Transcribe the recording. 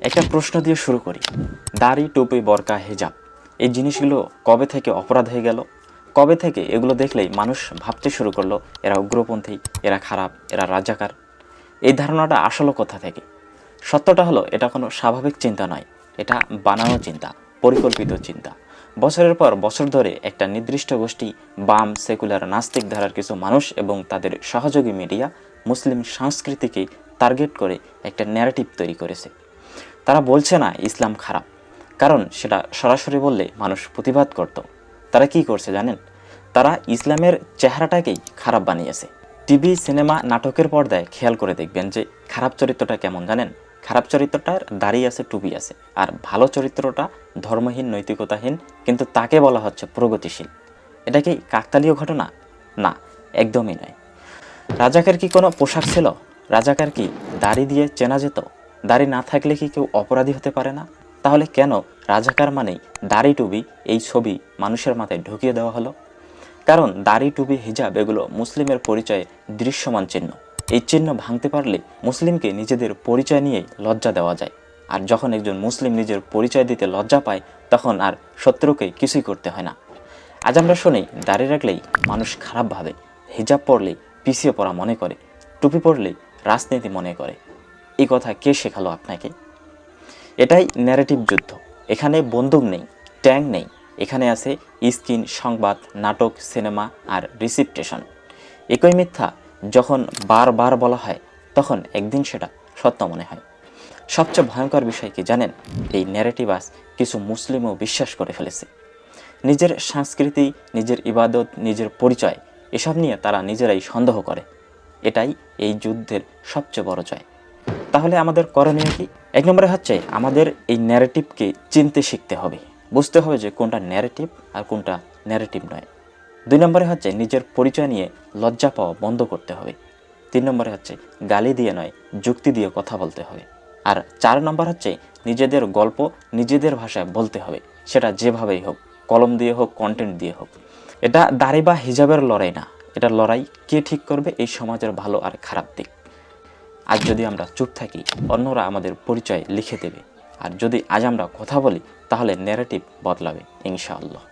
একটা প্রশ্ন দিয়ে শুরু করি। দাড়ি, টুপি, বরকা, হিজাব এই জিনিসগুলো কবে থেকে অপরাধ হয়ে গেল? কবে থেকে এগুলো দেখলেই মানুষ ভাবতে শুরু করলো এরা উগ্রপন্থী, এরা খারাপ, এরা রাজাকার? এই ধারণাটা আসলে কোথা থেকে? সত্যটা হলো এটা কোনো স্বাভাবিক চিন্তা নয়, এটা বানানো চিন্তা, পরিকল্পিত চিন্তা। বছরের পর বছর ধরে একটা নির্দিষ্ট গোষ্ঠী, বাম, সেকুলার, নাস্তিক ধারার কিছু মানুষ এবং তাদের সহযোগী মিডিয়া মুসলিম সংস্কৃতিকে টার্গেট করে একটা ন্যারেটিভ তৈরি করেছে। তারা বলছে না ইসলাম খারাপ, কারণ সেটা সরাসরি বললে মানুষ প্রতিবাদ করত। তারা কি করছে জানেন? তারা ইসলামের চেহারাটাকেই খারাপ বানিয়েছে। টিভি, সিনেমা, নাটকের পর্দায় খেয়াল করে দেখবেন যে খারাপ চরিত্রটা কেমন জানেন? খারাপ চরিত্রটার দাড়ি আছে, টুপি আছে, আর ভালো চরিত্রটা ধর্মহীন, নৈতিকতাহীন, কিন্তু তাকে বলা হচ্ছে প্রগতিশীল। এটা কি কাকতালীয় ঘটনা? না, একদমই নয়। রাজাকার কি কোনো পোশাক ছিল? রাজাকার কি দাড়ি দিয়ে চেনা যেত? দাড়ি না থাকলে কি কেউ অপরাধী হতে পারে না? তাহলে কেন রাজাকার মানেই দাড়ি, টুপি এই ছবি মানুষের মাথায় ঢুকিয়ে দেওয়া হলো? কারণ দাড়ি, টুপি, হিজাব এগুলো মুসলিমের পরিচয়ে দৃশ্যমান চিহ্ন। এই চিহ্ন ভাঙতে পারলে মুসলিমকে নিজেদের পরিচয় নিয়ে লজ্জা দেওয়া যায়। আর যখন একজন মুসলিম নিজের পরিচয় দিতে লজ্জা পায়, তখন আর শত্রুকে কিছুই করতে হয় না। আজ আমরা শুনি দাড়ি রাখলেই মানুষ খারাপ ভাবে, হিজাব পরলেই পিছিয়ে পড়া মনে করে, টুপি পরলেই রাজনীতি মনে করে। এই কথা কে শেখালো আপনাকে? এটাই ন্যারেটিভ যুদ্ধ। এখানে বন্দুক নেই, ট্যাঙ্ক নেই, এখানে আছে স্ক্রিন, সংবাদ, নাটক, সিনেমা আর রিসিপটেশন। একই মিথ্যা যখন বারবার বলা হয়, তখন একদিন সেটা সত্য মনে হয়। সবচেয়ে ভয়ঙ্কর বিষয় কি জানেন? এই ন্যারেটিভ আজ কিছু মুসলিমও বিশ্বাস করে ফেলেছে। নিজের সংস্কৃতি, নিজের ইবাদত, নিজের পরিচয় এসব নিয়ে তারা নিজেরাই সন্দেহ করে। এটাই এই যুদ্ধের সবচেয়ে বড় জয়। তাহলে আমাদের করণীয় কি? এক নম্বরে হচ্ছে আমাদের এই ন্যারেটিভকে চিনতে শিখতে হবে, বুঝতে হবে যে কোনটা ন্যারেটিভ আর কোনটা ন্যারেটিভ নয়। 2 নম্বরে হচ্ছে নিজের পরিচয় নিয়ে লজ্জা পাওয়া বন্ধ করতে হবে। 3 নম্বরে হচ্ছে গালি দিয়ে নয়, যুক্তি দিয়ে কথা বলতে হবে। আর 4 নম্বর হচ্ছে নিজেদের গল্প নিজেদের ভাষায় বলতে হবে, সেটা যেভাবেই হোক, কলম দিয়ে হোক, কন্টেন্ট দিয়ে হোক। এটা দাড়ি বা হিজাবের লড়াই না, এটা লড়াই কে ঠিক করবে এই সমাজের ভালো আর খারাপ দিক। আজ যদি আমরা চুপ থাকি, অন্যরা আমাদের পরিচয় লিখে দেবে। আর যদি আজ আমরা কথা বলি, তাহলে ন্যারেটিভ বদলাবে ইনশাআল্লাহ।